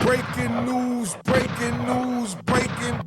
Breaking news, breaking news, breaking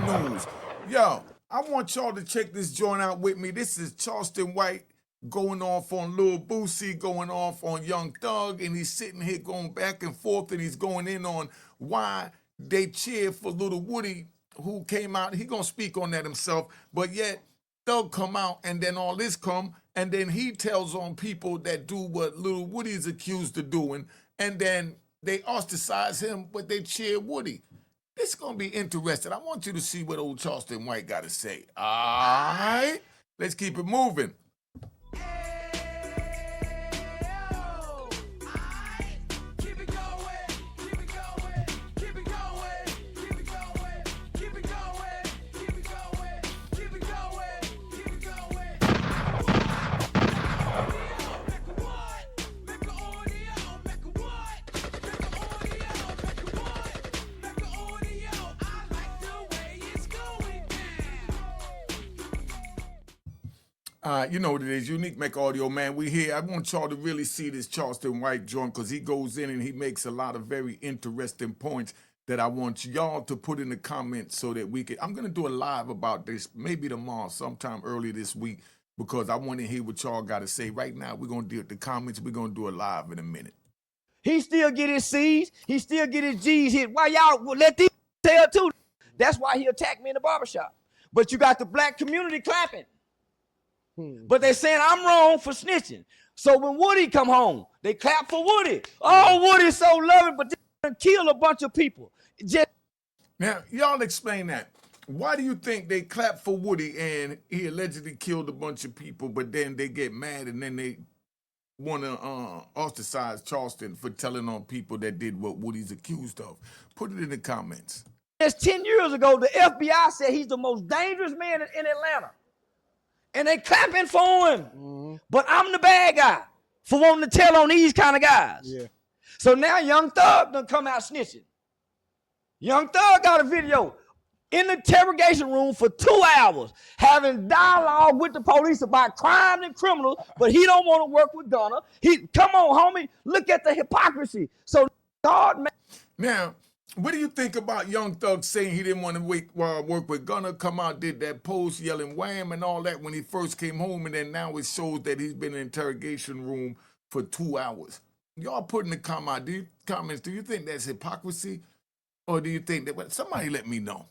news. Yo, I want y'all to check this joint out with me. This is Charlston White going off on Lil Bootsie, going off on Young Thug, and he's sitting here going back and forth, and he's going in on why they cheered for Little Woody, who came out. He gonna speak on that himself, but yet Thug come out, and then all this come, and then he tells on people that do what Little Woody's accused of doing, and then they ostracize him, but they cheer Woody. This is gonna be interesting. I want you to see what old Charleston White got to say. All right, let's keep it moving. You know what it is, Unique Mecca Audio, man. We here. I want y'all to really see this Charleston White joint because he goes in and he makes a lot of very interesting points that I want y'all to put in the comments so that we can. I'm going to do a live about this maybe tomorrow, sometime early this week, because I want to hear what y'all got to say. Right now, we're going to do the comments. We're going to do a live in a minute. He still get his C's. He still get his G's hit. Why y'all let these tell too? That's why he attacked me in the barbershop. But you got the black community clapping. But they saying I'm wrong for snitching. So when Woody come home, they clap for Woody. Oh, Woody's so loving, but they kill a bunch of people. Now, y'all explain that. Why do you think they clap for Woody and he allegedly killed a bunch of people, but then they get mad and then they want to ostracize Charleston for telling on people that did what Woody's accused of? Put it in the comments. Just 10 years ago, the FBI said he's the most dangerous man in Atlanta. And they clapping for him. But I'm the bad guy for wanting to tell on these kind of guys. Yeah. So now Young Thug done come out snitching. Young Thug got a video in the interrogation room for 2 hours having dialogue with the police about crimes and criminals, but he don't want to work with Gunna. Come on, homie, look at the hypocrisy. So God, man. Now, what do you think about Young Thug saying he didn't want to work with Gunna, come out, did that post yelling wham and all that when he first came home, and then now it shows that he's been in an interrogation room for 2 hours? Y'all put in the comments, do you think that's hypocrisy? Or do you think that, well, somebody let me know.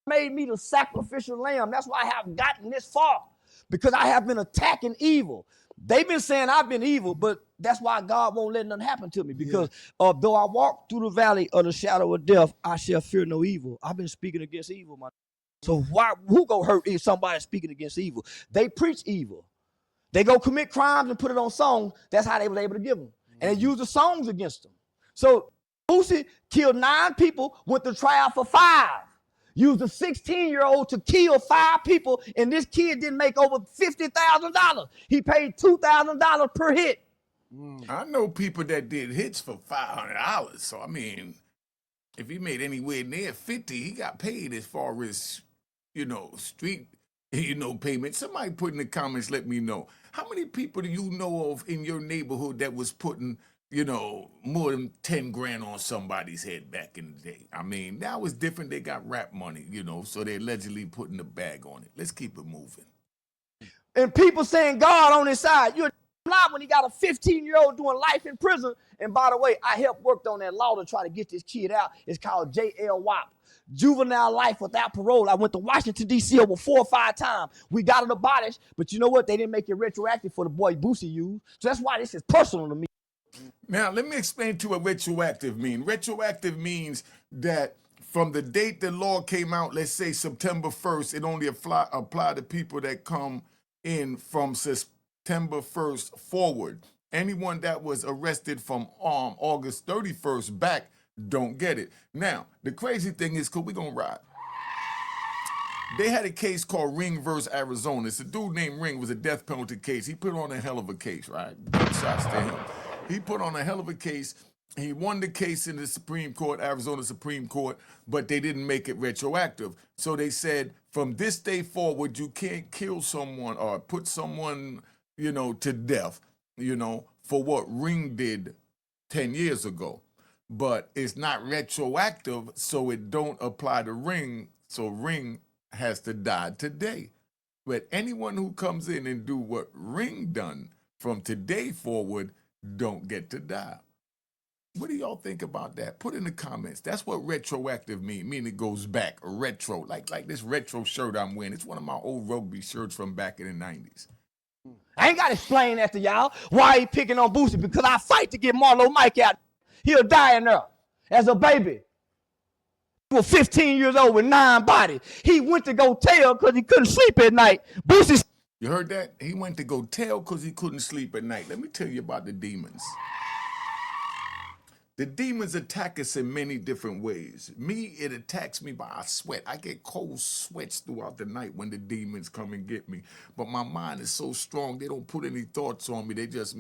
Made me the sacrificial lamb. That's why I have gotten this far, because I have been attacking evil. They've been saying I've been evil, but that's why God won't let nothing happen to me, because though I walk through the valley of the shadow of death, I shall fear no evil. I've been speaking against evil, man. So who go hurt if somebody speaking against evil? They preach evil. They go commit crimes and put it on songs. That's how they were able to give them. And they use the songs against them. So Bootsie killed 9 people, went to trial for 5. Used a 16-year-old to kill 5 people, and this kid didn't make over $50,000. He paid $2,000 per hit. I know people that did hits for $500. So, I mean, if he made anywhere near 50, he got paid as far as, street, payment. Somebody put in the comments, let me know. How many people do you know of in your neighborhood that was putting more than 10 grand on somebody's head back in the day? I mean, now it's different. They got rap money, so they're allegedly putting the bag on it. Let's keep it moving. And people saying God on his side. You're not when he got a 15-year-old doing life in prison. And by the way, I helped work on that law to try to get this kid out. It's called JLWOP, juvenile life without parole. I went to Washington, D.C. over 4 or 5 times. We got it abolished, but you know what? They didn't make it retroactive for the boy Bootsie used. So that's why this is personal to me. Now, let me explain to you what retroactive means. Retroactive means that from the date the law came out, let's say September 1st, it only apply to people that come in from September 1st forward. Anyone that was arrested from August 31st back don't get it. Now, the crazy thing is, because we're going to ride. They had a case called Ring versus Arizona. It's a dude named Ring, was a death penalty case. He put on a hell of a case, right? Gunshots to him. He put on a hell of a case. He won the case in the Supreme Court, Arizona Supreme Court, but they didn't make it retroactive. So they said, from this day forward, you can't kill someone or put someone, to death, for what Ring did 10 years ago. but it's not retroactive, so it don't apply to Ring. So Ring has to die today. But anyone who comes in and do what Ring done from today forward don't get to die. What do y'all think about that? Put in the comments. That's what retroactive mean it goes back, retro. Like this retro shirt I'm wearing. It's one of my old rugby shirts from back in the 90s. I ain't got to explain that to y'all. Why he picking on Bootsie? Because I fight to get Marlo Mike out. He'll die in there as a baby. He was 15 years old with 9 bodies. He went to go tell because he couldn't sleep at night. Bootsie. You heard that? He went to go tell because he couldn't sleep at night. Let me tell you about the demons. The demons attack us in many different ways. Me, it attacks me by a sweat. I get cold sweats throughout the night when the demons come and get me. But my mind is so strong, they don't put any thoughts on me. They just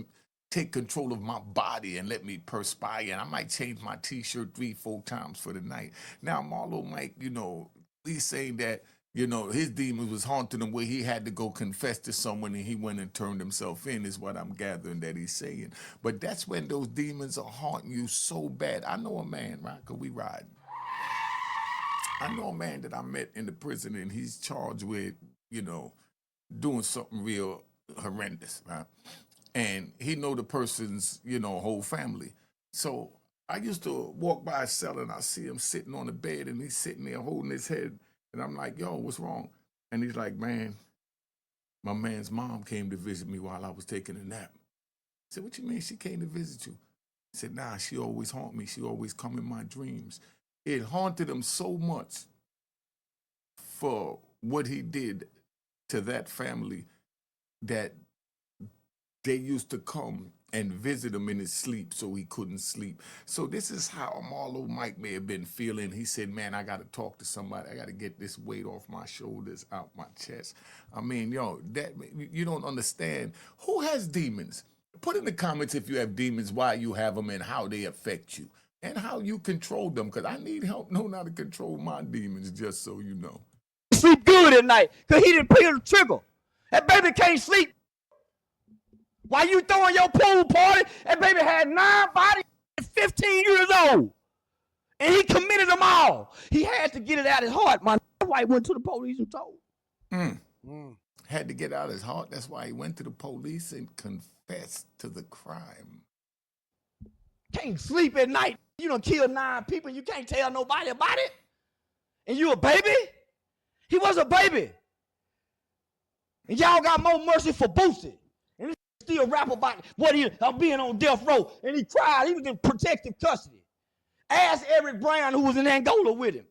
take control of my body and let me perspire. And I might change my t-shirt 3-4 times for the night. Now, Marlo Mike, he's saying that, his demons was haunting him where he had to go confess to someone and he went and turned himself in, is what I'm gathering that he's saying. But that's when those demons are haunting you so bad. I know a man, right? Because we ride. I know a man that I met in the prison and he's charged with, doing something real horrendous, right? And he know the person's, whole family. So I used to walk by his cell and I see him sitting on the bed and he's sitting there holding his head. And I'm like, yo, what's wrong? And he's like, man, my man's mom came to visit me while I was taking a nap. I said, what you mean she came to visit you? He said, nah, she always haunt me. She always come in my dreams. It haunted him so much for what he did to that family that they used to come and visit him in his sleep so he couldn't sleep. So this is how Marlo Mike may have been feeling. He said, man, I got to talk to somebody. I got to get this weight off my shoulders, out my chest. I mean, that you don't understand. Who has demons? Put in the comments if you have demons, why you have them, and how they affect you, and how you control them, because I need help knowing how to control my demons, just so you know. Sleep good at night because he didn't pull the trigger. That baby can't sleep. Why you throwing your pool party? That baby had 9 bodies at 15 years old. And he committed them all. He had to get it out of his heart. My wife went to the police and told. Had to get out of his heart. That's why he went to the police and confessed to the crime. Can't sleep at night. You done killed 9 people. You can't tell nobody about it. And you a baby? He was a baby. And y'all got more mercy for Bootsie. And he still rap about what he being on death row. And he cried. He was in protective custody. Ask Eric Brown, who was in Angola with him.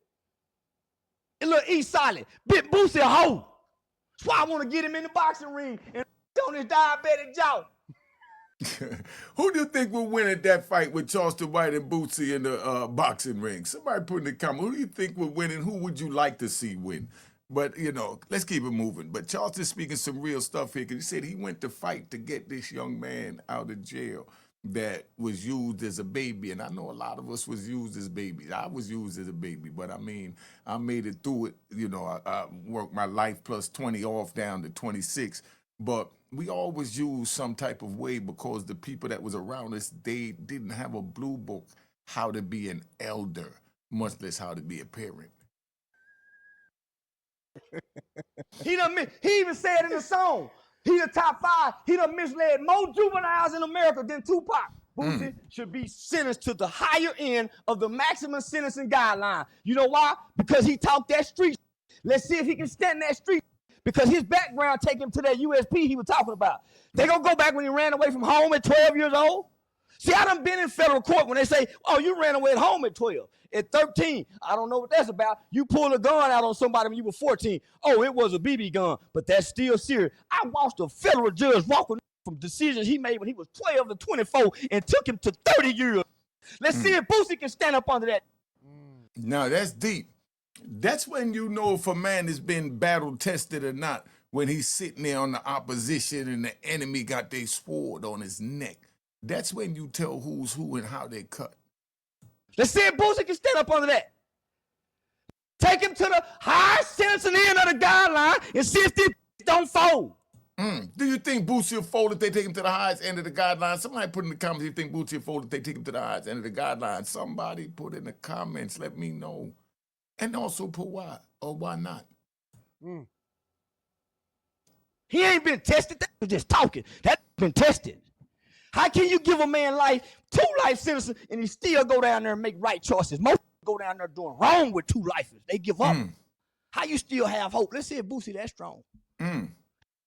And look, he's silent. Bit Bootsie a hoe. That's why I want to get him in the boxing ring and on his diabetic jaw. Who do you think will win at that fight with Charlston White and Bootsie in the boxing ring? Somebody put in the comment. Who do you think will win and who would you like to see win? But, let's keep it moving. But Charlston's speaking some real stuff here because he said he went to fight to get this young man out of jail that was used as a baby. And I know a lot of us was used as babies. I was used as a baby, but I mean, I made it through it. I worked my life plus 20 off down to 26. But we always use some type of way because the people that was around us, they didn't have a blue book how to be an elder, much less how to be a parent. He even said in the song, he the top 5. He done misled more juveniles in America than Tupac. Bootsie should be sentenced to the higher end of the maximum sentencing guideline. You know why? Because he talked that street. Let's see if he can stand that street. Because his background take him to that USP he was talking about. They gonna go back when he ran away from home at 12 years old? See, I done been in federal court when they say, oh, you ran away at home at 12. At 13, I don't know what that's about. You pulled a gun out on somebody when you were 14. Oh, it was a BB gun, but that's still serious. I watched a federal judge walk with from decisions he made when he was 12 to 24 and took him to 30 years. Let's see if Bootsie can stand up under that. Now, that's deep. That's when you know if a man has been battle tested or not, when he's sitting there on the opposition and the enemy got their sword on his neck. That's when you tell who's who and how they cut. Let's see if Bootsie can stand up under that. Take him to the high sentencing end of the guideline and see if this don't fold. Do you think Bootsie will fold if they take him to the highest end of the guidelines? Somebody put in the comments, you think Bootsie will fold if they take him to the highest end of the guidelines? Somebody put in the comments, let me know. And also put why or why not. He ain't been tested. That was just talking. That's been tested. How can you give a man life, 2 life sentences, and he still go down there and make right choices? Most go down there doing wrong with 2 lives. They give up. How you still have hope? Let's see if Bootsie that strong.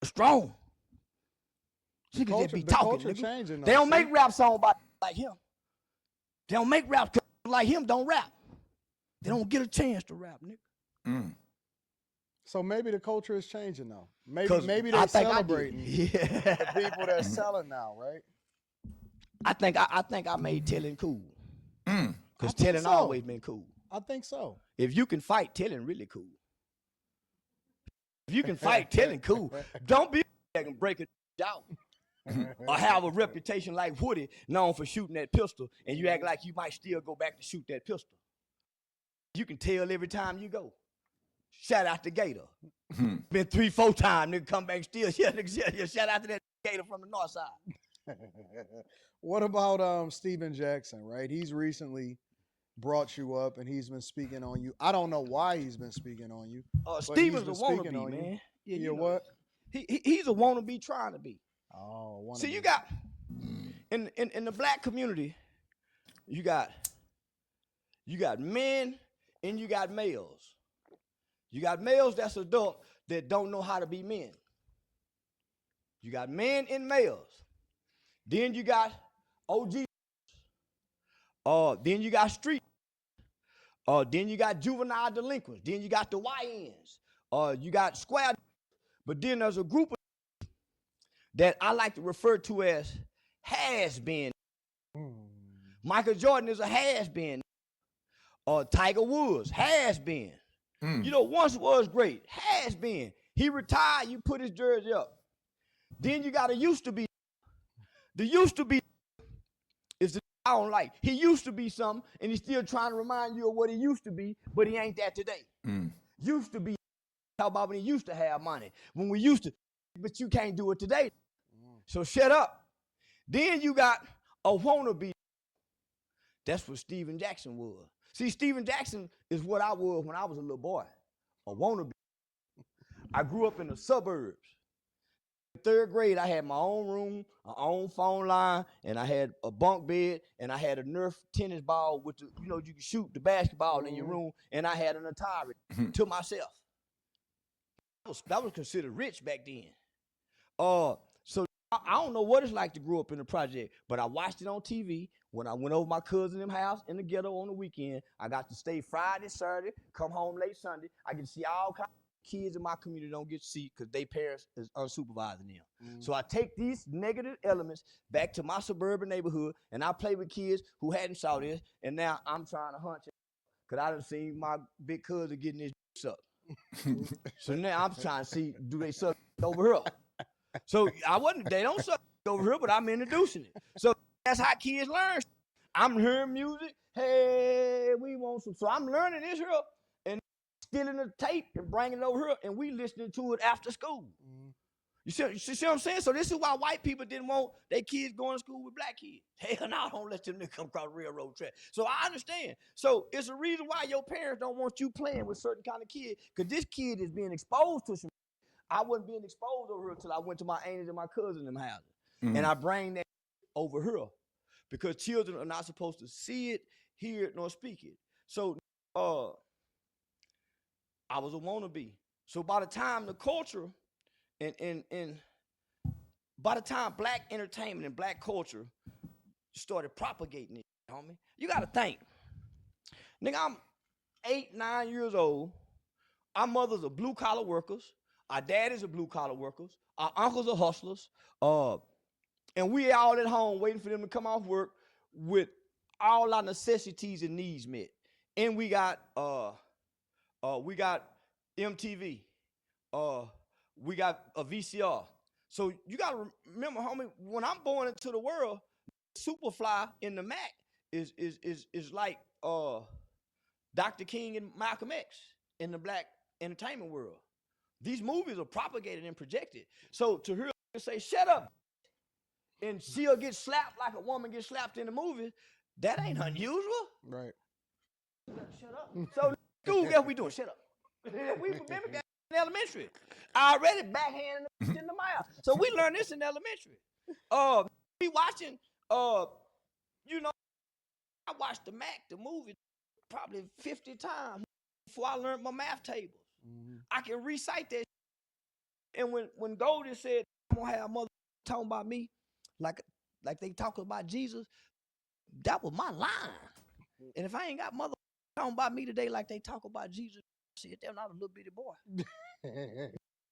Strong. Niggas just be talking. Nigga. They don't make rap songs about like him. They don't make rap like him. Don't rap. They don't get a chance to rap, nigga. So maybe the culture is changing now. Maybe they're celebrating the people that's selling now, right? I think I made telling cool. Because telling always been cool. I think so. If you can fight, telling really cool. If you can fight, telling cool. Don't be that can break it out. Or have a reputation like Woody, known for shooting that pistol, and you act like you might still go back to shoot that pistol. You can tell every time you go. Shout out to Gator. Been 3-4 times, nigga come back still. Yeah, nigga, shout out to that Gator from the north side. What about Steven Jackson, right? He's recently brought you up and he's been speaking on you. I don't know why he's been speaking on you. Steven's a wannabe, man. Yeah, you know what? He's a wannabe trying to be. Oh, wannabe. See, you got in the black community, you got men and you got males. You got males that's adult that don't know how to be men. You got men and males. Then you got OG. Then you got street. Then you got juvenile delinquents. Then you got the YNs. You got square. But then there's a group of that I like to refer to as has-been. Michael Jordan is a has-been. Tiger Woods, has-been. You know, once was great, has-been. He retired, you put his jersey up. Then you got a used to be. The used to be is the I don't like. He used to be something, and he's still trying to remind you of what he used to be, but he ain't that today. Used to be, how about when he used to have money? When we used to, but you can't do it today. So shut up. Then you got a wannabe. That's what Steven Jackson was. See, Steven Jackson is what I was when I was a little boy, a wannabe. I grew up in the suburbs. In 3rd grade, I had my own room, my own phone line, and I had a bunk bed, and I had a Nerf tennis ball with the, you know, you can shoot the basketball in your room, and I had an Atari to myself. That was considered rich back then. So I don't know what it's like to grow up in the project, but I watched it on TV. When I went over my cousin in house in the ghetto on the weekend, I got to stay Friday, Saturday, come home late Sunday. I get to see all kinds of kids in my community don't get to see because their parents is unsupervising them. So I take these negative elements back to my suburban neighborhood, and I play with kids who hadn't saw this, and now I'm trying to hunch it because I done seen my big cousin getting his sucked. So now I'm trying to see, do they suck over here? So they don't suck over here, but I'm introducing it. So that's how kids learn. I'm hearing music. Hey, we want some. So I'm learning this here and stealing the tape and bringing it over here, and we listening to it after school. You see what I'm saying? So this is why white people didn't want their kids going to school with black kids. Hell no, don't let them niggas come across the railroad track. So I understand. So it's a reason why your parents don't want you playing with certain kind of kids, because this kid is being exposed to some. I wasn't being exposed over here until I went to my aunties and my cousins in them houses. And I bring that over here because children are not supposed to see it, hear it, nor speak it. So I was a wannabe. So by the time the culture and by the time black entertainment and black culture started propagating it, homie, you got to think. Nigga, I'm 8, 9 years old. Our mothers are blue-collar workers. Our daddies are blue-collar workers. Our uncles are hustlers. And we all at home waiting for them to come off work with all our necessities and needs met. And we got MTV. We got a VCR. So you got to remember, homie, when I'm born into the world, Superfly in the Mac is like Dr. King and Malcolm X in the black entertainment world. These movies are propagated and projected. So to hear her say, shut up, and she'll get slapped like a woman gets slapped in the movie, that ain't unusual. Right. Shut up. So school, guess what we doing? Shut up. We remember that in elementary. I already backhanded in the mouth. So we learned this in elementary. We watching, you know, I watched the movie, probably 50 times before I learned my math tables. Mm-hmm. I can recite that. And when Goldie said, I'm gonna have mother talking about me like they talk about Jesus, that was my line. And if I ain't got mother talking about me today like they talk about Jesus, I said, they're not a little bitty boy.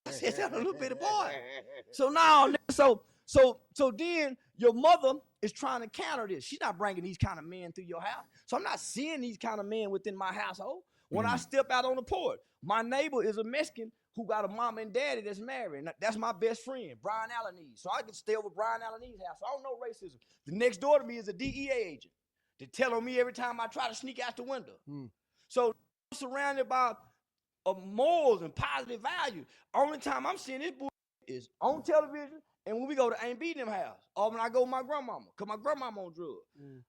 I said, they're a little bitty boy. So now, so then your mother is trying to counter this. She's not bringing these kind of men through your house. So I'm not seeing these kind of men within my household. When I step out on the porch, my neighbor is a Mexican who got a mama and daddy that's married. That's my best friend, Brian Alaniz. So I can stay over Brian Alaniz's house. So I don't know racism. The next door to me is a DEA agent. They tell on me every time I try to sneak out the window. So I'm surrounded by morals and positive values. Only time I'm seeing this boy is on television and when we go to Aunt B them house, or when I go with my grandmama, because my grandmama on drugs.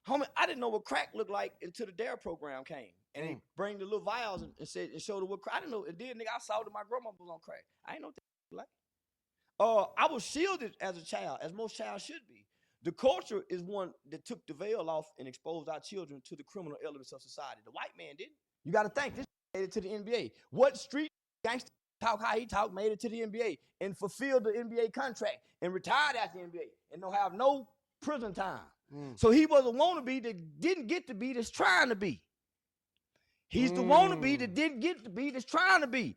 Homie, I didn't know what crack looked like until the DARE program came. And they bring the little vials and showed her what crack. I didn't know. And then nigga, I saw that my grandmama was on crack. I didn't know what that like. I was shielded as a child, as most childs should be. The culture is one that took the veil off and exposed our children to the criminal elements of society. The white man didn't. You got to think, this made it to the NBA. What street gangster talk how he talk made it to the NBA and fulfilled the NBA contract and retired after the NBA and don't have no prison time. So he was a wannabe that didn't get to be that's trying to be. He's the wannabe that didn't get to be that's trying to be.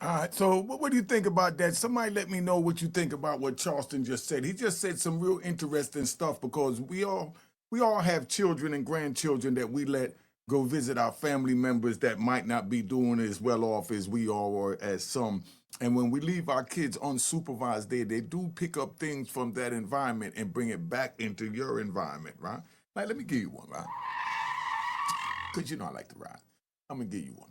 All right, so what do you think about that? Somebody let me know what you think about what Charlston just said. He just said some real interesting stuff because we all have children and grandchildren that we let go visit our family members that might not be doing as well off as we are or as some. And when we leave our kids unsupervised there, they do pick up things from that environment and bring it back into your environment, right? Like, let me give you one, right? Because you know I like to ride. I'm going to give you one.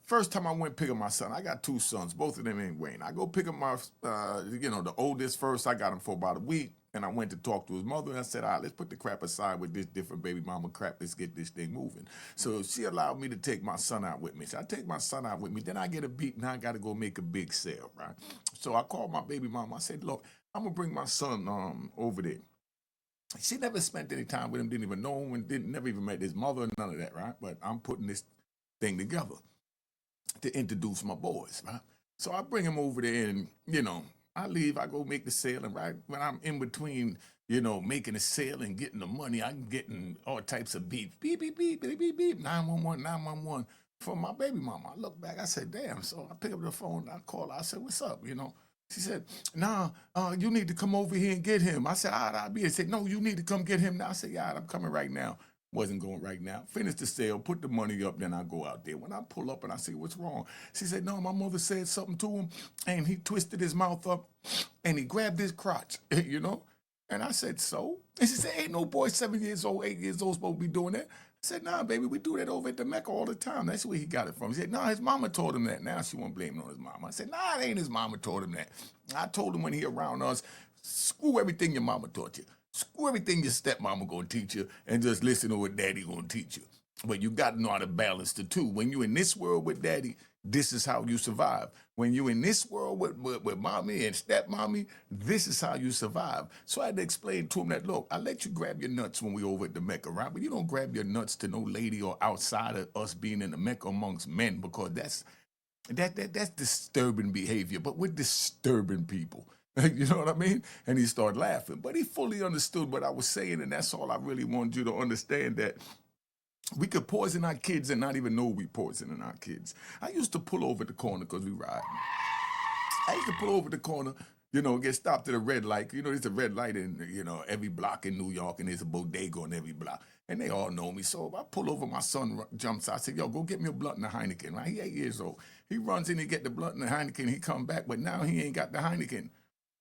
First time I went pick up my son, I got two sons, both of them in Wayne. I go pick up my, the oldest first. I got him for about a week, and I went to talk to his mother, and I said, all right, let's put the crap aside with this different baby mama crap. Let's get this thing moving. So she allowed me to take my son out with me. So I take my son out with me. Then I get a beat, and I got to go make a big sale, right? So I called my baby mama. I said, look, I'm going to bring my son over there. She never spent any time with him, didn't even know him, and never even met his mother, none of that, right? But I'm putting this thing together to introduce my boys, right? So I bring him over there and, I leave, I go make the sale, and right when I'm in between, making the sale and getting the money, I'm getting all types of beeps, beep, beep, beep, beep, beep, beep, 911, 911 from my baby mama. I look back, I said, damn. So I pick up the phone, I call her, I said, what's up, She said, nah, you need to come over here and get him. I said, all right, I'll be here. She said, no, you need to come get him now. I said, yeah, all right, I'm coming right now. Wasn't going right now. Finish the sale, put the money up, then I go out there. When I pull up and I say, what's wrong? She said, no, my mother said something to him, and he twisted his mouth up, and he grabbed his crotch, And I said, so? And she said, ain't no boy 7 years old, 8 years old supposed to be doing that. I said, nah, baby, we do that over at the Mecca all the time. That's where he got it from. He said, nah, his mama told him that. Now she won't blame it on his mama. I said, nah, it ain't his mama told him that. I told him when he around us, screw everything your mama taught you. Screw everything your stepmama gonna teach you and just listen to what daddy gonna teach you. But you got to know how to balance the two. When you in this world with daddy, this is how you survive. When you in this world with mommy and stepmommy, this is how you survive. So I had to explain to him that, look, I let you grab your nuts when we over at the Mecca, right? But you don't grab your nuts to no lady or outside of us being in the Mecca amongst men, because that's disturbing behavior. But we're disturbing people. You know what I mean? And he started laughing. But he fully understood what I was saying, and that's all I really wanted you to understand, that we could poison our kids and not even know we poisoning our kids. I used to pull over the corner because we ride. I used to pull over the corner, get stopped at a red light. There's a red light in, every block in New York, and there's a bodega on every block. And they all know me. So I pull over, my son jumps out. I said, yo, go get me a blunt and a Heineken, right? He 8 years old. He runs in and get the blunt and the Heineken. He come back, but now he ain't got the Heineken.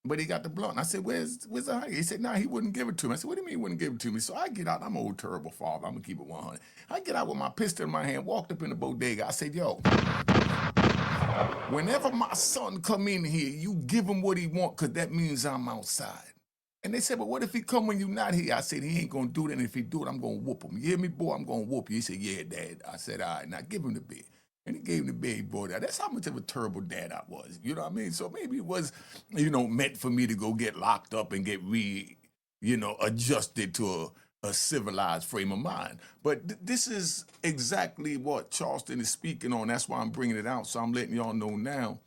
But he got the blunt. I said, where's the Heineken? He said, nah, he wouldn't give it to me. I said, what do you mean he wouldn't give it to me? So I get out. I'm an old terrible father. I'm going to keep it 100. I get out with my pistol in my hand, walked up in the bodega. I said, yo, Whenever my son come in here, you give him what he want, because that means I'm outside. And they said, but what if he come when you're not here? I said, he ain't going to do that. And if he do it, I'm going to whoop him. You hear me, boy? I'm going to whoop you. He said, yeah, Dad. I said, all right, now give him the bed. And he gave him the bed, he brought it out. That's how much of a terrible dad I was. You know what I mean? So maybe it was, meant for me to go get locked up and get adjusted to a civilized frame of mind. But this is exactly what Charlston is speaking on. That's why I'm bringing it out. So I'm letting y'all know now.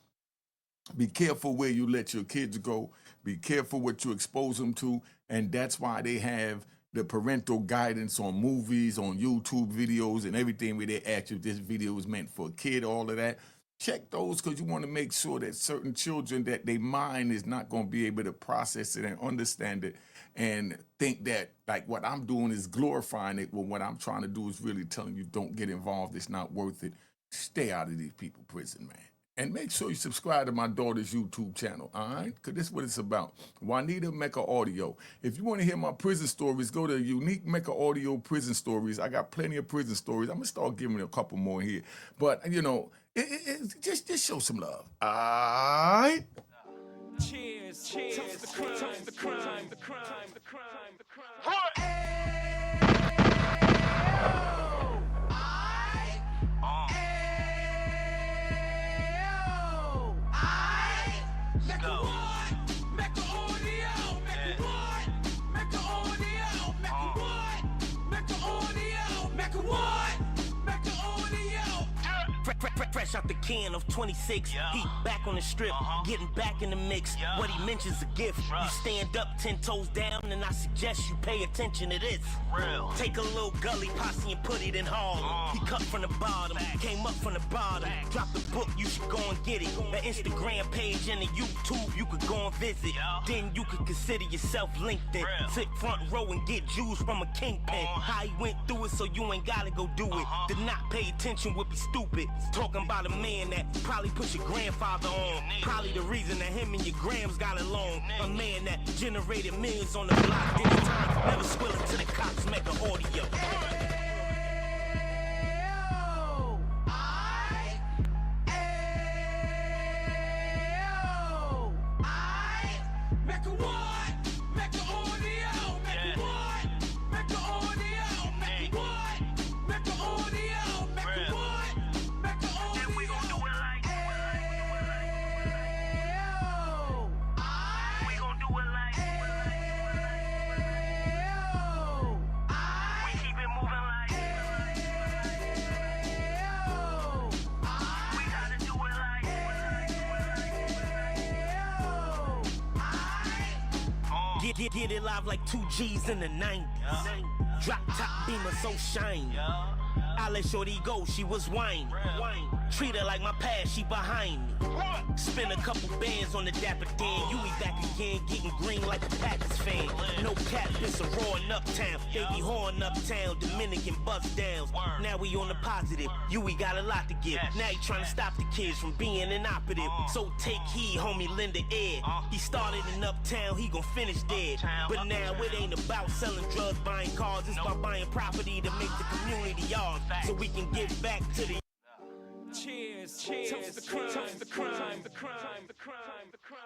Be careful where you let your kids go. Be careful what you expose them to. And that's why they have the parental guidance on movies, on YouTube videos, and everything where they ask you if this video is meant for a kid, all of that. Check those, because you want to make sure that certain children, that their mind is not going to be able to process it and understand it and think that like what I'm doing is glorifying it, when what I'm trying to do is really telling you don't get involved. It's not worth it. Stay out of these people prison, man. And make sure you subscribe to my daughter's YouTube channel, all right? Because this is what it's about. Unique Mecca Audio. If you want to hear my prison stories, go to Unique Mecca Audio Prison Stories. I got plenty of prison stories. I'm going to start giving a couple more here. But, just show some love, all right? Cheers, cheers, the crime, the crime, the crime, the crime, the crime. What? Fresh out the can of 26, he back on the strip, getting back in the mix. What he mentions a gift. You stand up 10 toes down, and I suggest you pay attention to this. Real. Take a little gully posse and put it in Harlem. He cut from the bottom, came up from the bottom. Drop the book, you should go and get it. The Instagram page and the YouTube, you could go and visit. Then you could consider yourself LinkedIn. Sit front row and get Jews from a kingpin. How he went through it, so you ain't gotta go do it. To not pay attention would be stupid. Talking about a man that probably put your grandfather on. Probably the reason that him and your grams got along. A man that generated millions on the block. Did his time, never squilling to the cops, make an audio. Get it live like 2 G's in the 90s. Drop top beamer so shiny. I let shorty go, she was whining. Treat her like my past, she behind me. Spend a couple bands on the Dapper Dan. You be back again, getting green like a Packers fan. No cap, it's a raw in uptown. They be horn uptown, Dominican bust downs. Now we on the positive, we got a lot to give. Now he trying to stop the kids from being inoperative. So take heed, homie, lend an ear. He started in uptown, he gon' finish dead. But now it ain't about selling drugs, buying cars. It's about buying property to make the community ours. So we can give back to the Cheers, cheers, the crime, the crime, the crime, the crime, the crime.